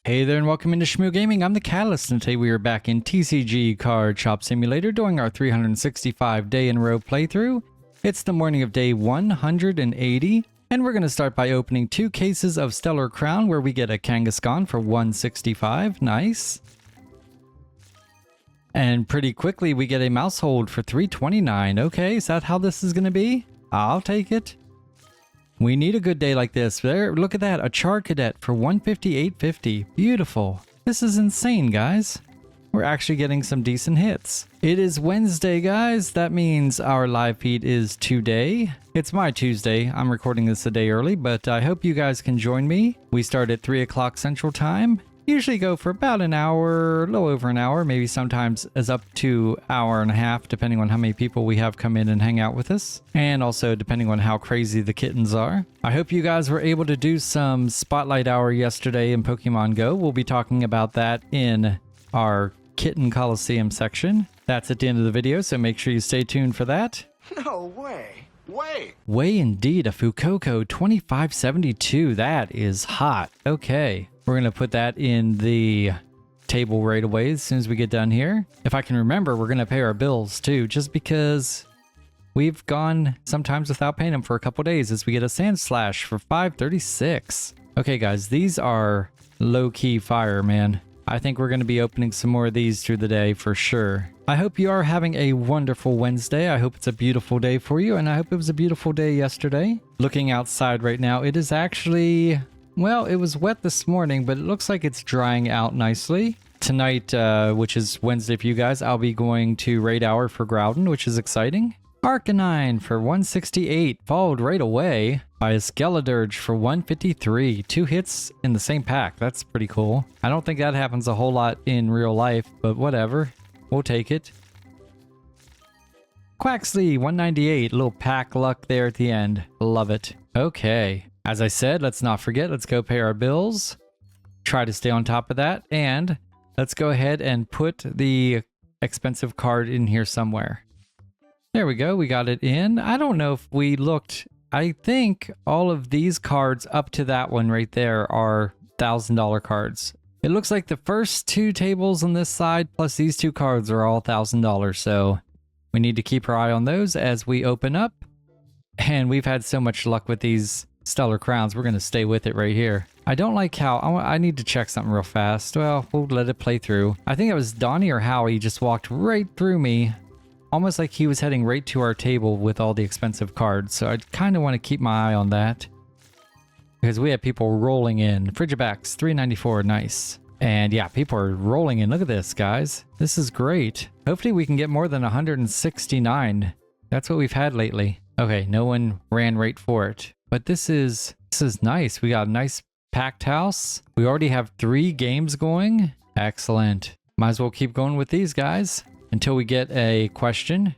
Hey there and welcome into Shmoo Gaming. I'm the Catalyst and today we are back in TCG Card Shop Simulator doing our 365 day in a row playthrough. It's the morning of day 180 and we're going to start by opening 2 cases of Stellar Crown where we get a Kangaskhan for 165. Nice. And pretty quickly we get a Mousehold for 329. Okay, is that how this is going to be? I'll take it. We need a good day like this. There, look at that, a Char Cadet for 158.50. Beautiful. This is insane, guys. We're actually getting some decent hits. It is Wednesday, guys. That means our live feed is today. It's my Tuesday. I'm recording this a day early, but I hope you guys can join me. We start at 3 o'clock Central Time. Usually go for about an hour, a little over an hour, maybe sometimes as up to hour and a half, depending on how many people we have come in and hang out with us. And also depending on how crazy the kittens are. I hope you guys were able to do some Spotlight Hour yesterday in Pokemon Go. We'll be talking about that in our Kitten Coliseum section. That's at the end of the video, so make sure you stay tuned for that. No way. Way indeed, a Fuecoco 2572. That is hot. Okay. We're going to put that in the table right away as soon as we get done here. If I can remember, we're going to pay our bills too, just because we've gone sometimes without paying them for a couple days as we get a Sand Slash for 536. Okay, guys, these are low-key fire, man. I think we're going to be opening some more of these through the day for sure. I hope you are having a wonderful Wednesday. I hope it's a beautiful day for you, and I hope it was a beautiful day yesterday. Looking outside right now, it is actually... well, it was wet this morning, but it looks like it's drying out nicely. Tonight, which is Wednesday for you guys, I'll be going to Raid Hour for Groudon, which is exciting. Arcanine for 168, followed right away by a Skeledirge for 153. 2 hits in the same pack. That's pretty cool. I don't think that happens a whole lot in real life, but whatever. We'll take it. Quaxley, 198. A little pack luck there at the end. Love it. Okay. As I said, let's not forget, let's go pay our bills. Try to stay on top of that. And let's go ahead and put the expensive card in here somewhere. There we go. We got it in. I don't know if we looked. I think all of these cards up to that one right there are $1,000 cards. It looks like the first 2 tables on this side plus these 2 cards are all $1,000. So we need to keep our eye on those as we open up. And we've had so much luck with these Stellar Crowns. We're going to stay with it right here. I don't like how... I need to check something real fast. Well, we'll let it play through. I think it was Donnie or Howie just walked right through me. Almost like he was heading right to our table with all the expensive cards. So I kind of want to keep my eye on that. Because we have people rolling in. Frigibax, 394. Nice. And yeah, people are rolling in. Look at this, guys. This is great. Hopefully we can get more than 169. That's what we've had lately. Okay, no one ran right for it. But this is nice. We got a nice packed house. We already have 3 games going. Excellent. Might as well keep going with these guys until we get a question.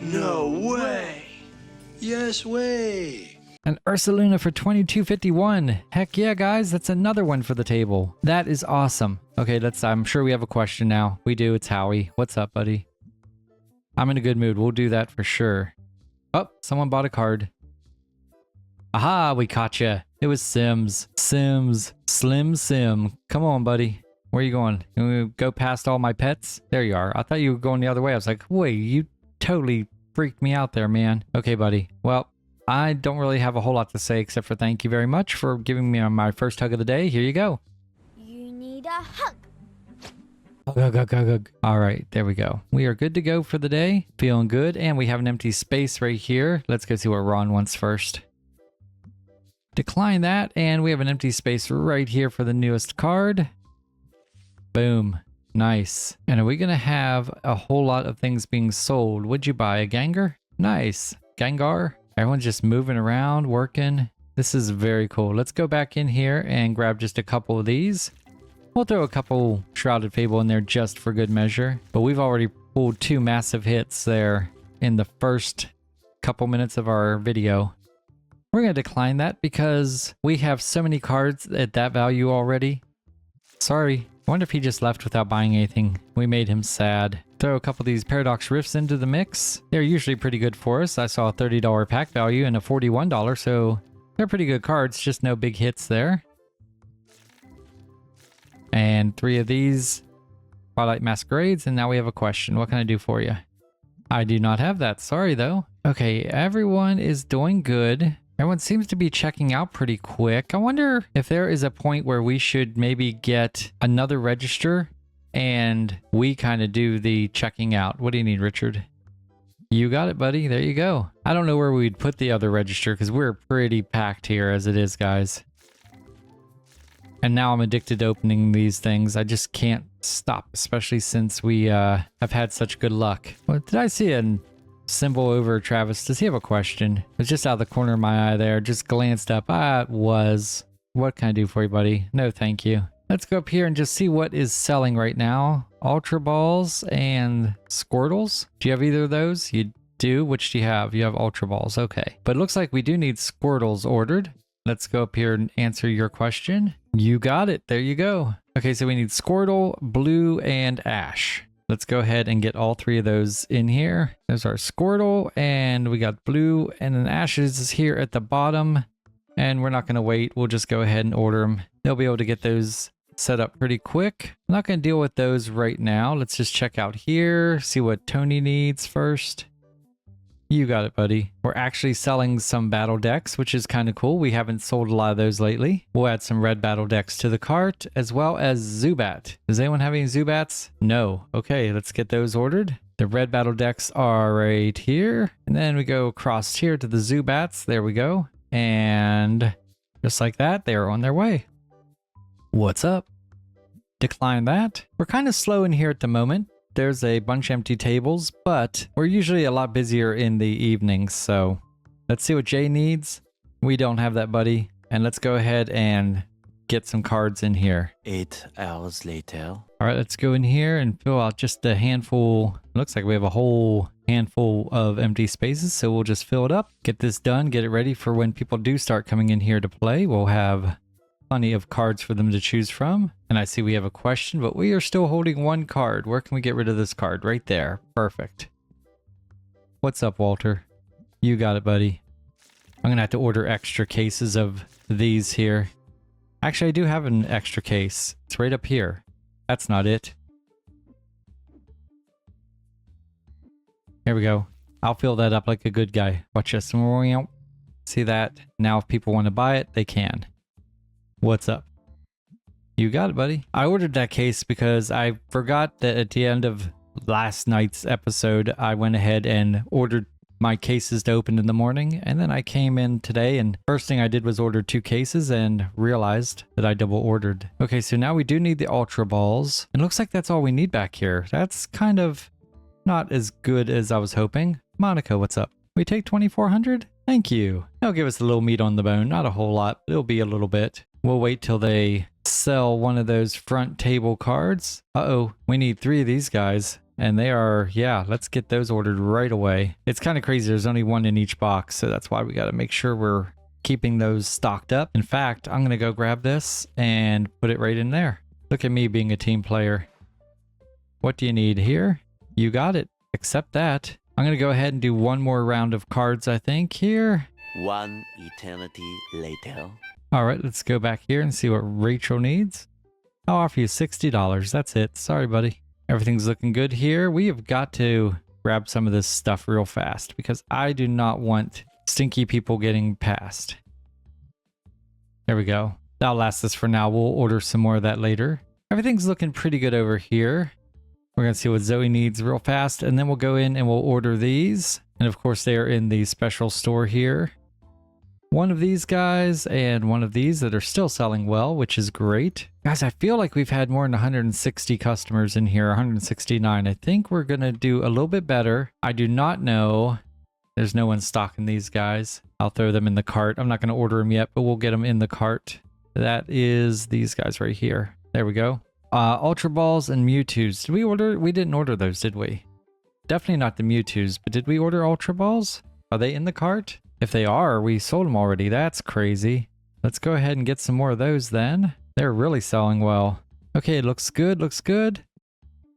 No way. Yes way. An Ursaluna for 2251. Heck yeah, guys. That's another one for the table. That is awesome. Okay, I'm sure we have a question now. We do. It's Howie. What's up, buddy? I'm in a good mood. We'll do that for sure. Oh, someone bought a card. Aha, we caught ya. It was Sims. Sims. Slim Sim. Come on, buddy. Where are you going? You want to go past all my pets? There you are. I thought you were going the other way. I was like, wait, you totally freaked me out there, man. Okay, buddy. Well, I don't really have a whole lot to say except for thank you very much for giving me my first hug of the day. Here you go. You need a hug. Hug. All right, there we go. We are good to go for the day. Feeling good. And we have an empty space right here. Let's go see what Ron wants first. Decline that. And we have an empty space right here for the newest card. Boom. Nice. And are we going to have a whole lot of things being sold? Would you buy a Gengar? Nice. Gengar. Everyone's just moving around, working. This is very cool. Let's go back in here and grab just a couple of these. We'll throw a couple Shrouded Fable in there just for good measure. But we've already pulled 2 massive hits there in the first couple minutes of our video. We're going to decline that because we have so many cards at that value already. Sorry. I wonder if he just left without buying anything. We made him sad. Throw a couple of these Paradox Rifts into the mix. They're usually pretty good for us. I saw a $30 pack value and a $41, so they're pretty good cards, just no big hits there. And 3 of these Twilight Masquerades. And now we have a question. What can I do for you? I do not have that. Sorry, though. Okay, everyone is doing good. Everyone seems to be checking out pretty quick. I wonder if there is a point where we should maybe get another register and we kind of do the checking out. What do you need, Richard? You got it, buddy. There you go. I don't know where we'd put the other register because we're pretty packed here as it is, guys. And now I'm addicted to opening these things. I just can't stop, especially since we have had such good luck. Well, did I see a symbol over Travis? Does he have a question? It's just out of the corner of my eye there. Just glanced up. It was. What can I do for you, buddy? No, thank you. Let's go up here and just see what is selling right now. Ultra Balls and Squirtles. Do you have either of those? You do? Which do you have? You have Ultra Balls. Okay. But it looks like we do need Squirtles ordered. Let's go up here and answer your question. You got it. There you go. Okay, so we need Squirtle, Blue, and Ash. Let's go ahead and get all 3 of those in here. There's our Squirtle, and we got Blue, and then Ash's is here at the bottom. And we're not going to wait. We'll just go ahead and order them. They'll be able to get those set up pretty quick. I'm not going to deal with those right now. Let's just check out here, see what Tony needs first. You got it, buddy. We're actually selling some battle decks, which is kind of cool. We haven't sold a lot of those lately. We'll add some red battle decks to the cart, as well as Zubat. Does anyone have any Zubats? No. Okay, let's get those ordered. The red battle decks are right here. And then we go across here to the Zubats. There we go. And just like that, they're on their way. What's up? Decline that. We're kind of slow in here at the moment. There's a bunch of empty tables, but we're usually a lot busier in the evenings, so let's see what Jay needs. We don't have that, buddy. And let's go ahead and get some cards in here. 8 hours later. All right, let's go in here and fill out just a handful. Looks like we have a whole handful of empty spaces, so we'll just fill it up, get this done, get it ready for when people do start coming in here to play. We'll have plenty of cards for them to choose from. And I see we have a question, but we are still holding 1 card. Where can we get rid of this card? Right there. Perfect. What's up, Walter? You got it, buddy. I'm gonna have to order extra cases of these here. Actually, I do have an extra case. It's right up here. That's not it. Here we go. I'll fill that up like a good guy. Watch this. See that? Now if people want to buy it, they can. What's up? You got it, buddy. I ordered that case because I forgot that at the end of last night's episode, I went ahead and ordered my cases to open in the morning. And then I came in today and first thing I did was order 2 cases and realized that I double ordered. Okay, so now we do need the Ultra Balls. It looks like that's all we need back here. That's kind of not as good as I was hoping. Monica, what's up? We take 2,400? Thank you. That'll give us a little meat on the bone. Not a whole lot, but it'll be a little bit. We'll wait till they sell one of those front table cards. Uh-oh, we need 3 of these guys. And they are, yeah, let's get those ordered right away. It's kind of crazy. There's only 1 in each box, so that's why we got to make sure we're keeping those stocked up. In fact, I'm going to go grab this and put it right in there. Look at me being a team player. What do you need here? You got it. Accept that. I'm going to go ahead and do 1 more round of cards, I think, here. 1 eternity later. All right, let's go back here and see what Rachel needs. I'll offer you $60. That's it. Sorry, buddy. Everything's looking good here. We have got to grab some of this stuff real fast because I do not want stinky people getting past. There we go. That'll last us for now. We'll order some more of that later. Everything's looking pretty good over here. We're going to see what Zoe needs real fast, and then we'll go in and we'll order these. And of course, they are in the special store here. 1 of these guys and 1 of these that are still selling well, which is great. Guys, I feel like we've had more than 160 customers in here, 169. I think we're going to do a little bit better. I do not know. There's no one stocking these guys. I'll throw them in the cart. I'm not going to order them yet, but we'll get them in the cart. That is these guys right here. There we go. Ultra Balls and Mewtwo's. Did we order? We didn't order those, did we? Definitely not the Mewtwo's, but did we order Ultra Balls? Are they in the cart? If they are, we sold them already. That's crazy. Let's go ahead and get some more of those then. They're really selling well. Okay, looks good, looks good.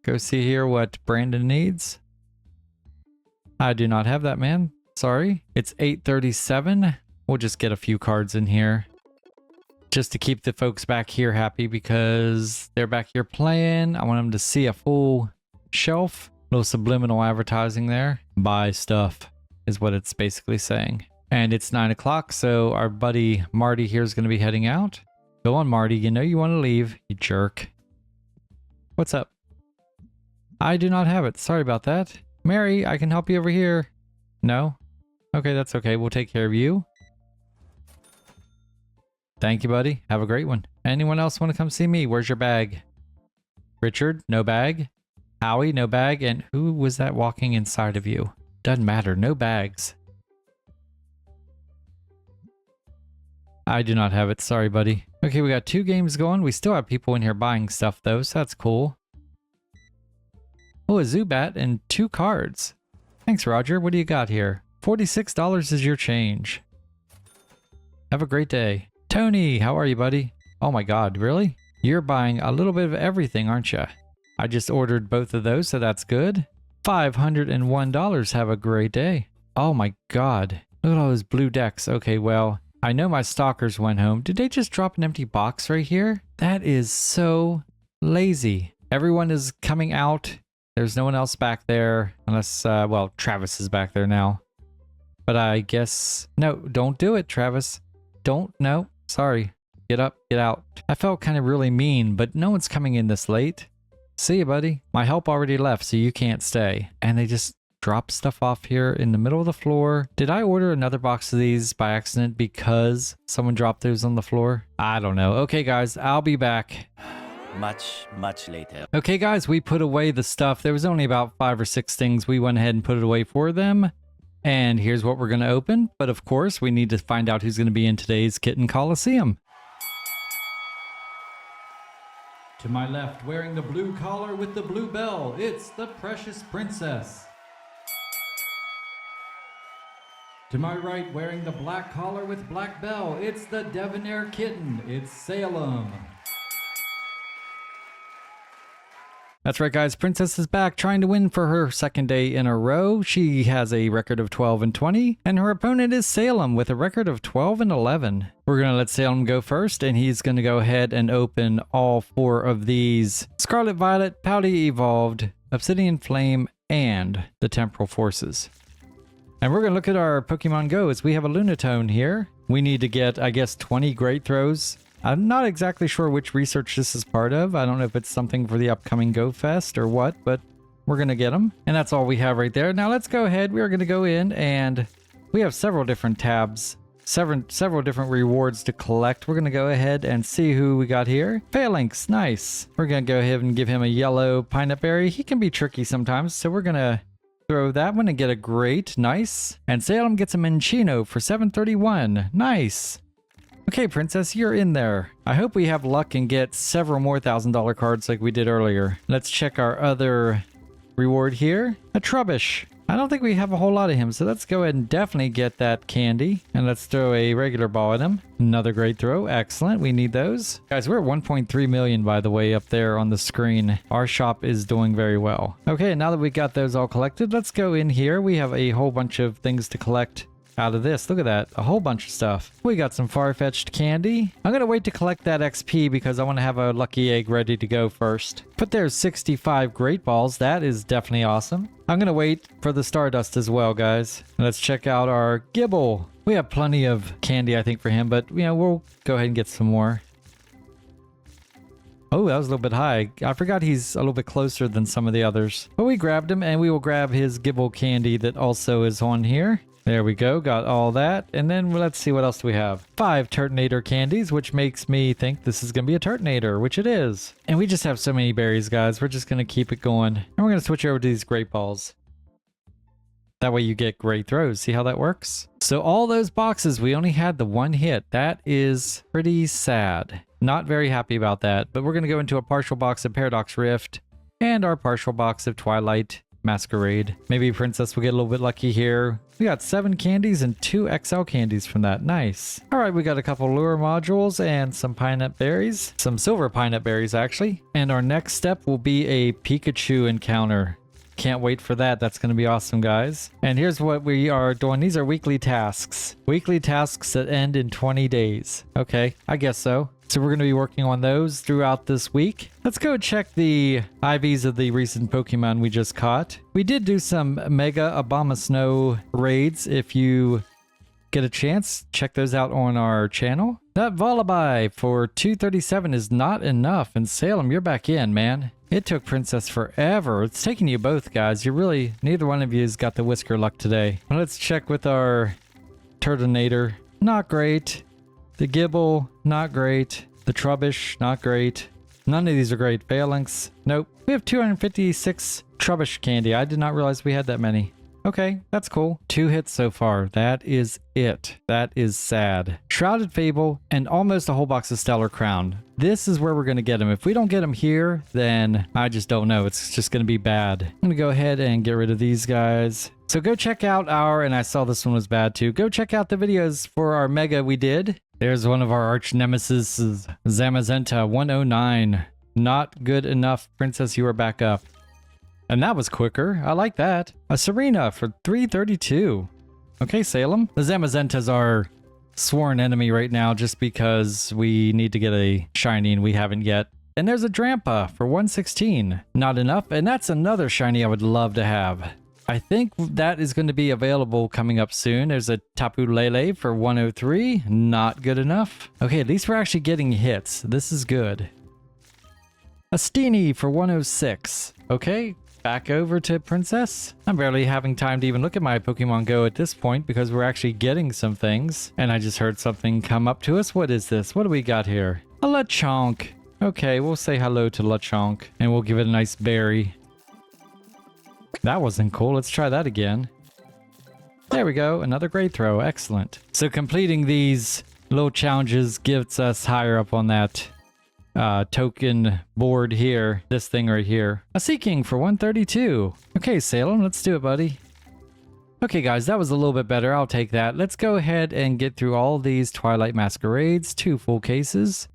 Go see here what Brandon needs. I do not have that, man. Sorry. It's 8:37. We'll just get a few cards in here. just to keep the folks back here happy because they're back here playing. I want them to see a full shelf. Little subliminal advertising there. Buy stuff is what it's basically saying. And it's 9 o'clock, so our buddy Marty here is going to be heading out. Go on, Marty. You know you want to leave, you jerk. What's up? I do not have it. Sorry about that. Mary, I can help you over here. No? Okay, that's okay. We'll take care of you. Thank you, buddy. Have a great one. Anyone else want to come see me? Where's your bag? Richard, no bag. Howie, no bag. And who was that walking inside of you? Doesn't matter. No bags. I do not have it. Sorry, buddy. Okay, we got 2 games going. We still have people in here buying stuff, though, so that's cool. Oh, a Zubat and 2 cards. Thanks, Roger. What do you got here? $46 is your change. Have a great day. Tony, how are you, buddy? Oh my god, really? You're buying a little bit of everything, aren't you? I just ordered both of those, so that's good. $501. Have a great day. Oh my god. Look at all those blue decks. Okay, well, I know my stalkers went home. Did they just drop an empty box right here? That is so lazy. Everyone is coming out. There's no one else back there. Unless, well, Travis is back there now. But I guess... No, don't do it, Travis. Don't. No. Sorry. Get up. Get out. I felt kind of really mean, but no one's coming in this late. See you, buddy. My help already left, so you can't stay. And they just drop stuff off here in the middle of the floor. Did I order another box of these by accident because someone dropped those on the floor? I don't know. Okay, guys, I'll be back. Much later. Okay, guys, we put away the stuff. There was only about 5 or 6 things. We went ahead and put it away for them. And here's what we're going to open. But of course, we need to find out who's going to be in today's Kitten Coliseum. To my left, wearing the blue collar with the blue bell, it's the Precious Princess. To my right, wearing the black collar with black bell, it's the Debonair Kitten. It's Salem. That's right, guys. Princess is back trying to win for her 2nd day in a row. She has a record of 12 and 20, and her opponent is Salem with a record of 12 and 11. We're going to let Salem go first, and he's going to go ahead and open all 4 of these. Scarlet Violet, Pouty Evolved, Obsidian Flame, and the Temporal Forces. And we're going to look at our Pokemon Go as we have a Lunatone here. We need to get, I guess, 20 Great Throws. I'm not exactly sure which research this is part of. I don't know if it's something for the upcoming Go Fest or what, but we're going to get them. And that's all we have right there. Now let's go ahead. We are going to go in and we have several different tabs, several different rewards to collect. We're going to go ahead and see who we got here. Phalanx, nice. We're going to go ahead and give him a yellow Pineapple Berry. He can be tricky sometimes, so we're going to throw that one and get a great, nice. And Salem gets a Minccino for $7.31. Nice. Okay, Princess, you're in there. I hope we have luck and get several more $1,000 cards like we did earlier. Let's check our other reward here. A Trubbish. I don't think we have a whole lot of him, so let's go ahead and definitely get that candy. And let's throw a regular ball at him. Another great throw. Excellent. We need those. Guys, we're at 1.3 million, by the way, up there on the screen. Our shop is doing very well. Okay, now that we got those all collected, let's go in here. We have a whole bunch of things to collect out of this. Look at that. A whole bunch of stuff. We got some far-fetched candy. I'm going to wait to collect that XP because I want to have a lucky egg ready to go first. But there's 65 great balls. That is definitely awesome. I'm going to wait for the Stardust as well, guys. Let's check out our Gibble. We have plenty of candy, I think, for him, but, you know, we'll go ahead and get some more. Oh, that was a little bit high. I forgot he's a little bit closer than some of the others. But we grabbed him, and we will grab his Gibble candy that also is on here. There we go, got all that. And then let's see, what else do we have? 5 Turtonator candies, which makes me think this is going to be a Turtonator, which it is. And we just have so many berries, guys. We're just going to keep it going. And we're going to switch over to these great balls. That way you get great throws. See how that works? So all those boxes, we only had the 1 hit. That is pretty sad. Not very happy about that. But we're going to go into a partial box of Paradox Rift and our partial box of Twilight Masquerade. Maybe Princess will get a little bit lucky here. We got 7 candies and 2 XL candies from that. Nice. All right, we got a couple lure modules and some pineapple berries. Some silver pineapple berries, actually. And our next step will be a Pikachu encounter. can't wait for that. That's going to be awesome, guys. And here's what we are doing. These are weekly tasks. Weekly tasks that end in 20 days. Okay, I guess so. So we're going to be working on those throughout this week. Let's go check the IVs of the recent Pokemon we just caught. We did do some Mega Abomasnow raids. If you get a chance, check those out on our channel. That Vullaby for 237 is not enough. And Salem, you're back in, man. It took Princess forever. It's taking you both, guys. You really, neither one of you has got the whisker luck today. Let's check with our Turtonator. Not great. The Gibble, not great. The Trubbish, not great. None of these are great. Phalanx, nope. We have 256 Trubbish candy. I did not realize we had that many. Okay, that's cool. 2 hits so far. That is it. That is sad. Shrouded Fable and almost a whole box of Stellar Crown. This is where we're going to get them. If we don't get them here, then I just don't know. It's just going to be bad. I'm going to go ahead and get rid of these guys. So go check out our, and I saw this one was bad too. Go check out the videos for our Mega we did. There's one of our arch nemesis, Zamazenta 109. Not good enough. Princess, you are back up. And that was quicker. I like that. A Serena for 332. Okay, Salem. The Zamazenta's our sworn enemy right now just because we need to get a shiny and we haven't yet. And there's a Drampa for 116. Not enough. And that's another shiny I would love to have. I think that is going to be available coming up soon. There's a Tapu Lele for 103. Not good enough. Okay, at least we're actually getting hits. This is good. A Steenie for 106. Okay, back over to Princess. I'm barely having time to even look at my Pokemon Go at this point because we're actually getting some things. And I just heard something come up to us. What is this? What do we got here? A Lechonk. Okay, we'll say hello to Lechonk and we'll give it a nice berry. That wasn't cool. Let's try that again. There we go. Another great throw. Excellent. So completing these little challenges gets us higher up on that token board here. This thing right here. A Seaking for 132. Okay, Salem, let's do it, buddy. Okay, guys, that was a little bit better. I'll take that. Let's go ahead and get through all these Twilight Masquerades. 2 full cases.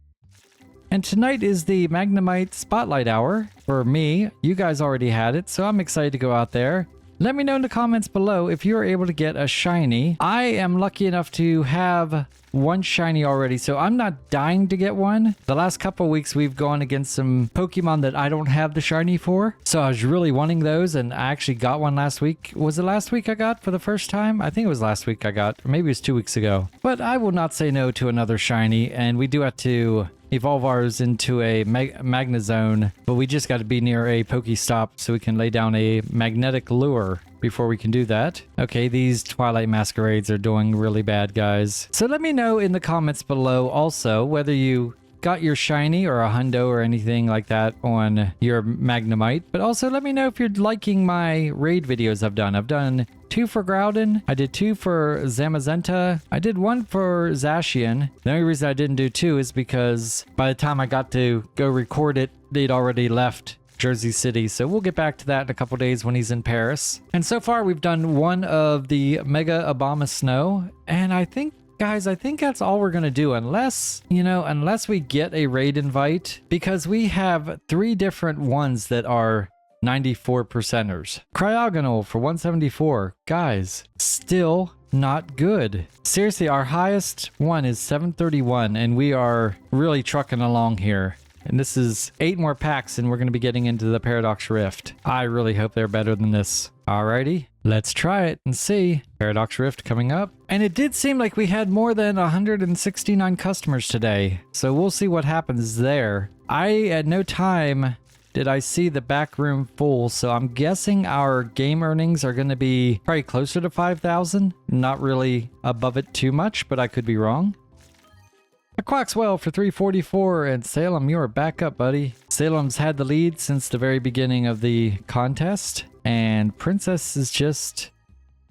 And tonight is the Magnemite Spotlight Hour for me. You guys already had it, so I'm excited to go out there. Let me know in the comments below if you are able to get a shiny. I am lucky enough to have 1 shiny already, so I'm not dying to get one. The last couple weeks we've gone against some Pokemon that I don't have the shiny for, so I was really wanting those, and I actually got one last week. Was it last week I got for the first time? I think it was last week I got, or maybe it was 2 weeks ago. But I will not say no to another shiny, and we do have to evolve ours into a Magnezone, but we just got to be near a Pokestop so we can lay down a magnetic lure before we can do that. Okay, these Twilight Masquerades are doing really bad, guys. So let me know in the comments below also whether you got your shiny or a hundo or anything like that on your Magnemite. But also let me know if you're liking my raid videos I've done. I've done 2 for Groudon. I did 2 for Zamazenta. I did 1 for Zacian. The only reason I didn't do 2 is because by the time I got to go record it, they'd already left Jersey City. So we'll get back to that in a couple days when he's in Paris. And so far we've done 1 of the Mega Abomasnow. And I think, guys, I think that's all we're going to do unless, unless we get a raid invite, because we have 3 different ones that are 94%ers. Cryogonal for 174. Guys, still not good. Seriously, our highest one is 731 and we are really trucking along here. And this is 8 more packs and we're going to be getting into the Paradox Rift. I really hope they're better than this. Alrighty, let's try it and see. Paradox Rift coming up. And it did seem like we had more than 169 customers today. So we'll see what happens there. At no time did I see the back room full, so I'm guessing our game earnings are going to be probably closer to 5,000. Not really above it too much, but I could be wrong. A Quaxwell for 344, and Salem, you are back up, buddy. Salem's had the lead since the very beginning of the contest, and Princess is just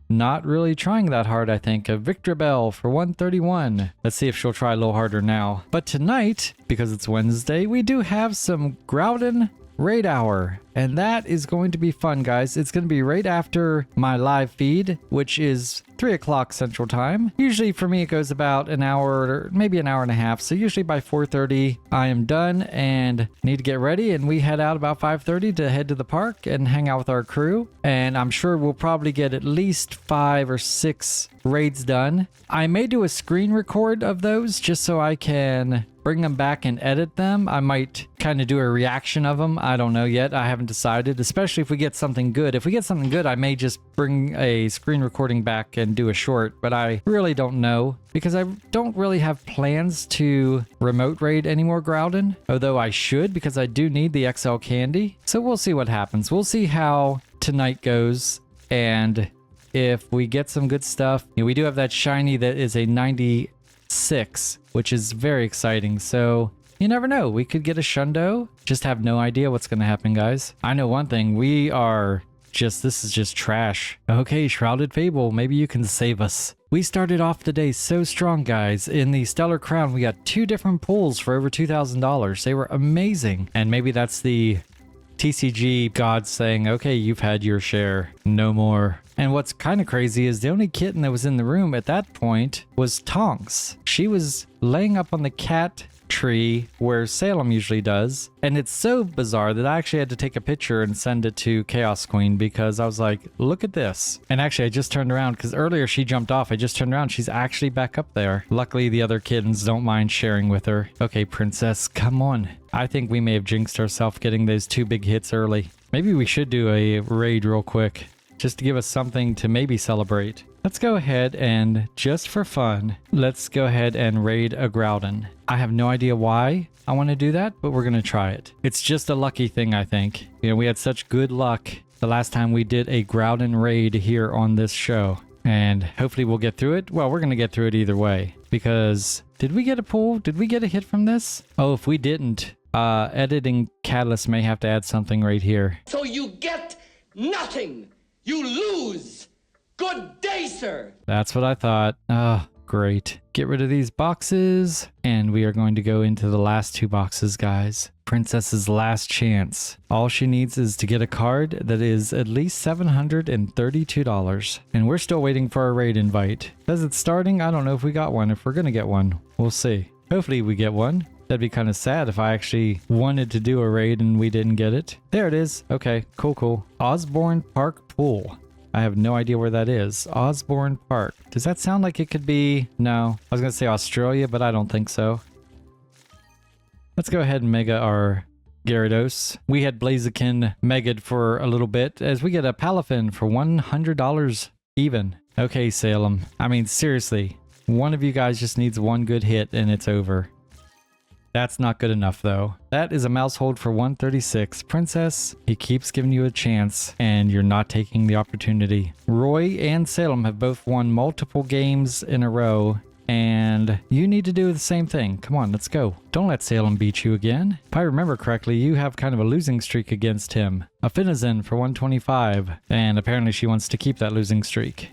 not really trying that hard, I think. A Victreebel for 131. Let's see if she'll try a little harder now. But tonight, because it's Wednesday, we do have some Groudon raid hour. And that is going to be fun, guys. It's going to be right after my live feed, which is 3 o'clock Central Time. Usually for me, it goes about an hour or maybe an hour and a half. So usually by 4:30, I am done and need to get ready. And we head out about 5:30 to head to the park and hang out with our crew. And I'm sure we'll probably get at least 5 or 6 raids done. I may do a screen record of those just so I can bring them back and edit them. I might kind of do a reaction of them. I don't know yet. I haven't decided, especially if we get something good. If we get something good, I may just bring a screen recording back and do a short, but I really don't know because I don't really have plans to remote raid anymore, Groudon, although I should because I do need the XL candy. So we'll see what happens. We'll see how tonight goes, and if we get some good stuff. We do have that shiny that is a 96, which is very exciting. So you never know. We could get a Shundo. Just have no idea what's going to happen, guys. I know one thing. This is just trash. Okay, Shrouded Fable, maybe you can save us. We started off the day so strong, guys. In the Stellar Crown, we got 2 different pulls for over $2,000. They were amazing. And maybe that's the TCG gods saying, okay, you've had your share, no more. And what's kind of crazy is the only kitten that was in the room at that point was Tonks. She was laying up on the cat tree where Salem usually does. And it's so bizarre that I actually had to take a picture and send it to Chaos Queen because I was like, look at this. And actually I just turned around because earlier she jumped off. I just turned around. She's actually back up there. Luckily the other kittens don't mind sharing with her. Okay, princess, come on. I think we may have jinxed ourselves getting those 2 big hits early. Maybe we should do a raid real quick just to give us something to maybe celebrate. Let's go ahead and, just for fun, let's go ahead and raid a Groudon. I have no idea why I want to do that, but we're going to try it. It's just a lucky thing, I think. You know, we had such good luck the last time we did a Groudon raid here on this show. And hopefully we'll get through it. Well, we're going to get through it either way. Because, did we get a pull? Did we get a hit from this? Oh, if we didn't, editing Catalyst may have to add something right here. So you get nothing! You lose! Good day, sir! That's what I thought. Oh, great. Get rid of these boxes. And we are going to go into the last 2 boxes, guys. Princess's last chance. All she needs is to get a card that is at least $732. And we're still waiting for our raid invite. Says it's starting. I don't know if we got one. If we're going to get one, we'll see. Hopefully we get one. That'd be kind of sad if I actually wanted to do a raid and we didn't get it. There it is. Okay, cool. Osborne Park Pool. I have no idea where that is. Osborne Park. Does that sound like it could be? No. I was going to say Australia, but I don't think so. Let's go ahead and mega our Gyarados. We had Blaziken mega'd for a little bit as we get a Palafin for $100 even. Okay, Salem. I mean, seriously. One of you guys just needs one good hit and it's over. That's not good enough, though. That is a mouse hold for 136. Princess, he keeps giving you a chance, and you're not taking the opportunity. Roy and Salem have both won multiple games in a row, and you need to do the same thing. Come on, let's go. Don't let Salem beat you again. If I remember correctly, you have kind of a losing streak against him. A Finizen for 125, and apparently she wants to keep that losing streak.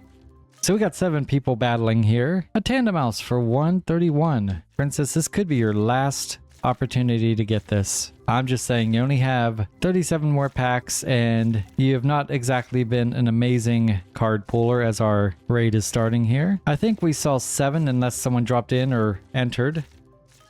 So we got 7 people battling here. A Tandemaus for 131. Princess, this could be your last opportunity to get this. I'm just saying, you only have 37 more packs and you have not exactly been an amazing card puller as our raid is starting here. I think we saw 7 unless someone dropped in or entered.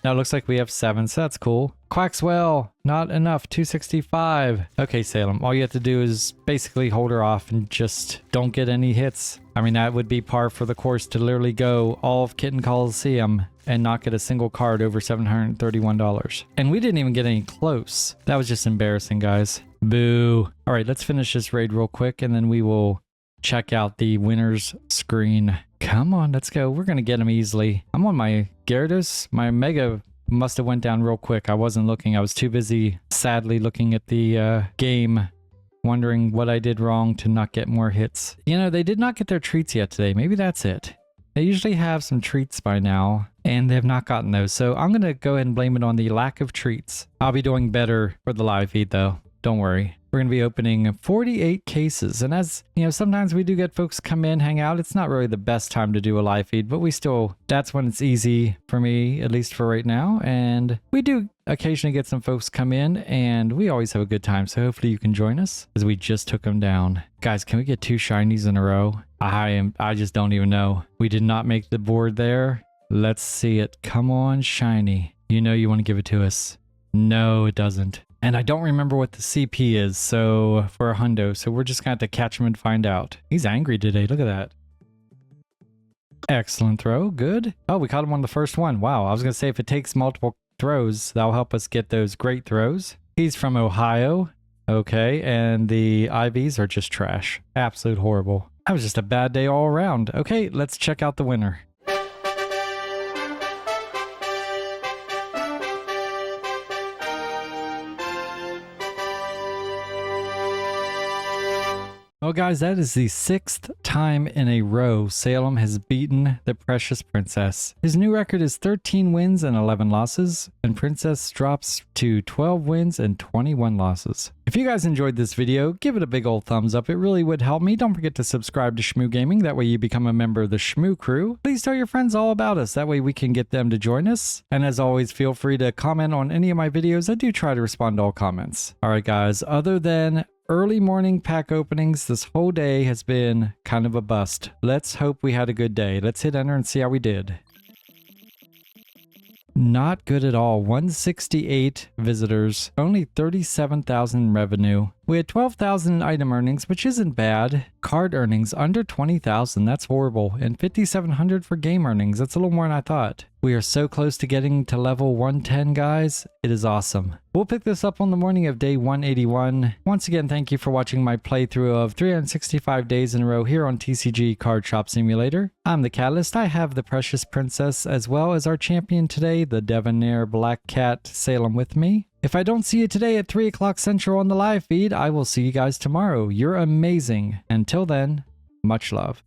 Now it looks like we have 7, so that's cool. Quaxwell, not enough, 265. Okay, Salem, all you have to do is basically hold her off and just don't get any hits. I mean, that would be par for the course to literally go all of Kitten Coliseum and not get a single card over $731. And we didn't even get any close. That was just embarrassing, guys. Boo. All right, let's finish this raid real quick and then we will check out the winner's screen. Come on, let's go. We're going to get him easily. I'm on my Gyarados. My Mega must have went down real quick. I wasn't looking. I was too busy, sadly, looking at the game, wondering what I did wrong to not get more hits. You know, they did not get their treats yet today. Maybe that's it. They usually have some treats by now, and they have not gotten those. So I'm going to go ahead and blame it on the lack of treats. I'll be doing better for the live feed, though. Don't worry. We're going to be opening 48 cases. And as you know, sometimes we do get folks come in, hang out. It's not really the best time to do a live feed, but we still, that's when it's easy for me, at least for right now. And we do occasionally get some folks come in, and we always have a good time. So hopefully you can join us as we just took them down. Guys, can we get 2 shinies in a row? I just don't even know. We did not make the board there. Let's see it. Come on, shiny. You know you want to give it to us. No, it doesn't. And I don't remember what the CP is, so for a hundo, so we're just going to have to catch him and find out. He's angry today. Look at that. Excellent throw. Good. Oh, we caught him on the first one. Wow. I was going to say if it takes multiple throws, that'll help us get those great throws. He's from Ohio. Okay. And the IVs are just trash. Absolute horrible. That was just a bad day all around. Okay. Let's check out the winner. Well, guys, that is the 6th time in a row Salem has beaten the Precious Princess. His new record is 13 wins and 11 losses, and Princess drops to 12 wins and 21 losses. If you guys enjoyed this video, give it a big old thumbs up. It really would help me. Don't forget to subscribe to Shmoo Gaming. That way you become a member of the Shmoo crew. Please tell your friends all about us. That way we can get them to join us. And as always, feel free to comment on any of my videos. I do try to respond to all comments. All right, guys, other than early morning pack openings, this whole day has been kind of a bust. Let's hope we had a good day. Let's hit enter and see how we did. Not good at all. 168 visitors, only 37,000 revenue. We had 12,000 item earnings, which isn't bad. Card earnings under 20,000, that's horrible. And 5,700 for game earnings, that's a little more than I thought. We are so close to getting to level 110, guys. It is awesome. We'll pick this up on the morning of day 181. Once again, thank you for watching my playthrough of 365 days in a row here on TCG Card Shop Simulator. I'm the Catalyst. I have the Precious Princess as well as our champion today, the Debonair Black Cat Salem with me. If I don't see you today at 3 o'clock Central on the live feed, I will see you guys tomorrow. You're amazing. Until then, much love.